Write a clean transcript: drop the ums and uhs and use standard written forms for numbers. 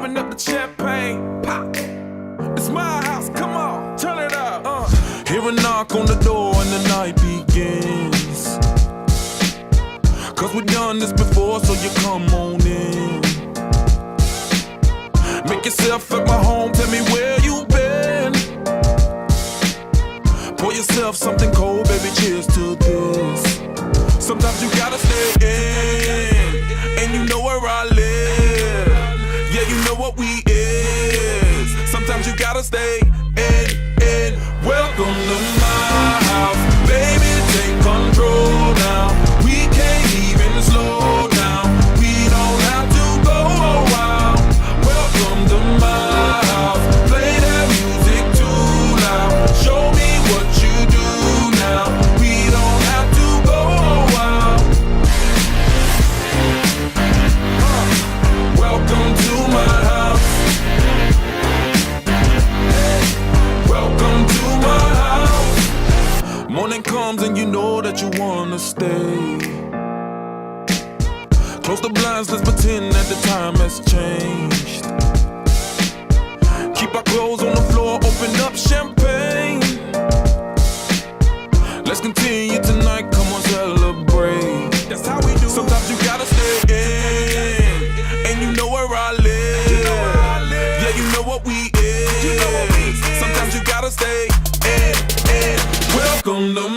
open up the champagne, pop. It's my house, come on, turn it up. Hear a knock on the door and the night begins. Cause we've done this before, so you come on in. Make yourself at my home, tell me where you been. Pour yourself something cold, baby, cheers to this. Sometimes you gotta stay in, and you know where I live. Yeah, you know what we is. Sometimes you gotta stay in. Welcome to my house, baby, take control now. We can't even slow down. We don't have to go a while. Welcome to my house, play that music too loud. Show me what you do now. We don't have to go a while. Welcome to my house. Welcome to my house. Morning comes and you know that you wanna stay. Close the blinds, let's pretend that the time has changed. Keep our clothes on the floor, open up champagne. Let's continue tonight, come on, celebrate. That's how we do. Sometimes you gotta stay in, and you know where I live. Yeah, you know what we is. Sometimes you gotta stay in. Welcome to